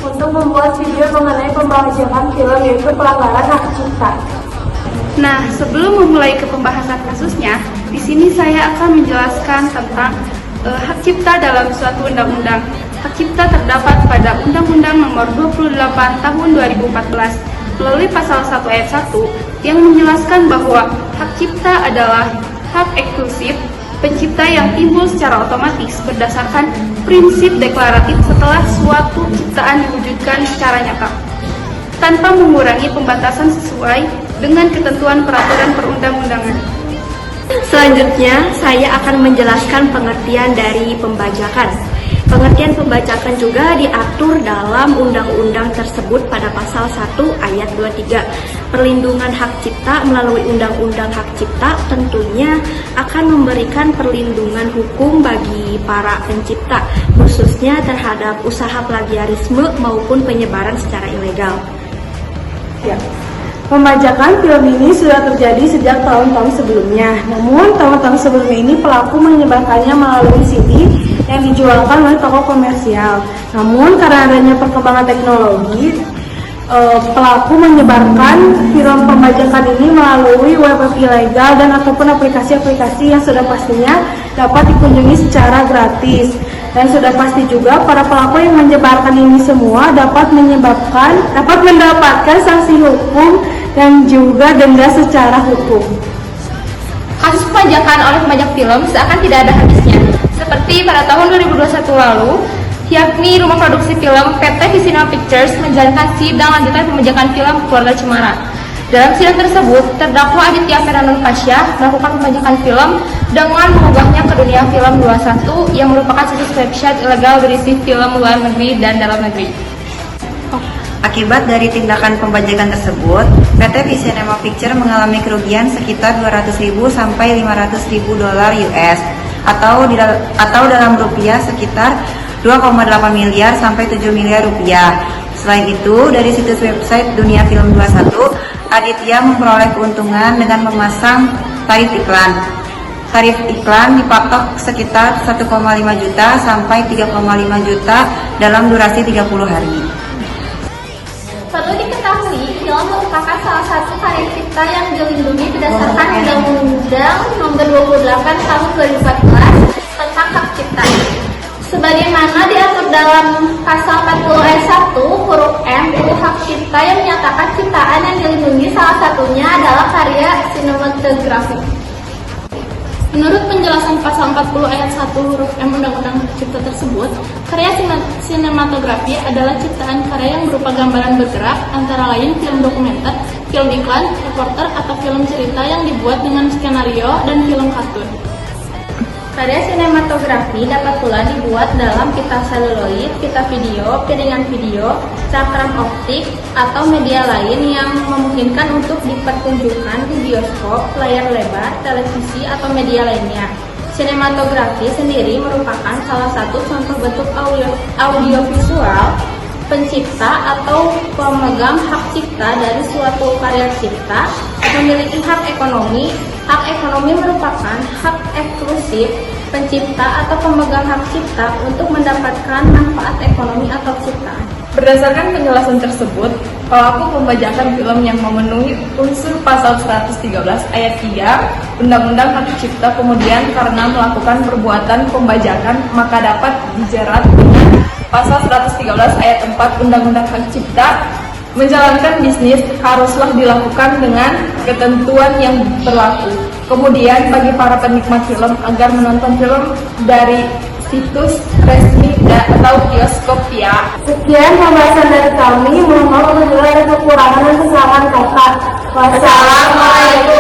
untuk membuat video mengenai pembajakan film yaitu pelanggaran hak cipta. Nah, sebelum memulai ke pembahasan kasusnya, di sini saya akan menjelaskan tentang hak cipta dalam suatu undang-undang. Hak cipta terdapat pada Undang-Undang Nomor 28 Tahun 2014 melalui pasal 1 ayat 1 yang menjelaskan bahwa hak cipta adalah hak eksklusif pencipta yang timbul secara otomatis berdasarkan prinsip deklaratif setelah suatu ciptaan diwujudkan secara nyata, tanpa mengurangi pembatasan sesuai dengan ketentuan peraturan perundang-undangan. Selanjutnya, saya akan menjelaskan pengertian dari pembajakan. Pengertian pembajakan juga diatur dalam undang-undang tersebut pada pasal 1 ayat 23. Perlindungan hak cipta melalui undang-undang hak cipta tentunya akan memberikan perlindungan hukum bagi para pencipta, khususnya terhadap usaha plagiarisme maupun penyebaran secara ilegal. Ya. Pembajakan film ini sudah terjadi sejak tahun-tahun sebelumnya. Namun, tahun-tahun sebelumnya ini pelaku menyebarkannya melalui CD yang dijualkan oleh toko komersial. Namun, karena adanya perkembangan teknologi, pelaku menyebarkan film pembajakan ini melalui web ilegal dan ataupun aplikasi-aplikasi yang sudah pastinya dapat dikunjungi secara gratis. Dan sudah pasti juga para pelaku yang menyebarkan ini semua dapat mendapatkan sanksi hukum dan juga denda secara hukum. Kasus pembajakan oleh pembajak film seakan tidak ada habisnya. Seperti pada tahun 2021 lalu, yakni rumah produksi film PT Visinema Pictures menjalankan sidang lanjutan pembajakan film Keluarga Cemara. Dalam sidang tersebut, terdakwa Aditya Fernando Pasha melakukan pembajakan film dengan mengunggahnya ke Dunia Film 21 yang merupakan situs website ilegal berisi film luar negeri dan dalam negeri. Akibat dari tindakan pembajakan tersebut, PT Visinema Pictures mengalami kerugian sekitar 200.000 sampai 500.000 dolar US atau dalam rupiah sekitar 2,8 miliar sampai 7 miliar rupiah. Selain itu, dari situs website Dunia Film 21, Aditya memperoleh keuntungan dengan memasang tarif iklan. Tarif iklan dipatok sekitar 1,5 juta sampai 3,5 juta dalam durasi 30 hari. Perlu diketahui, film merupakan salah satu karya cipta yang dilindungi berdasarkan Undang-Undang Nomor 28 Tahun 2014 tentang hak cipta. Sebagaimana diatur dalam pasal 40 ayat 1 huruf M UU Hak Cipta yang menyatakan ciptaan yang dilindungi salah satunya adalah karya sinematografi. Menurut penjelasan pasal 40 ayat 1 huruf M Undang-Undang Hak Cipta tersebut, karya sinematografi adalah ciptaan karya yang berupa gambaran bergerak, antara lain film dokumenter, film iklan, reporter, atau film cerita yang dibuat dengan skenario dan film kartun. Karya sinematografi dapat pula dibuat dalam pita seluloid, pita video, piringan video, cakram optik, atau media lain yang memungkinkan untuk dipertunjukkan di bioskop, layar lebar, televisi, atau media lainnya. Sinematografi sendiri merupakan salah satu contoh bentuk audiovisual pencipta atau pemegang hak cipta dari suatu karya cipta memiliki hak ekonomi. Hak ekonomi merupakan hak eksklusif pencipta atau pemegang hak cipta untuk mendapatkan manfaat ekonomi atau ciptaan. Berdasarkan penjelasan tersebut, pelaku pembajakan film yang memenuhi unsur pasal 113 ayat 3 Undang-Undang Hak Cipta kemudian karena melakukan perbuatan pembajakan maka dapat dijerat dengan pasal 113 ayat 4 Undang-Undang Hak Cipta. Menjalankan bisnis haruslah dilakukan dengan ketentuan yang berlaku. Kemudian bagi para penikmat film agar menonton film dari situs resmi atau bioskop ya. Sekian pembahasan dari kami. Mohon maaf apabila ada kekurangan dan kesalahan kata. Wassalamualaikum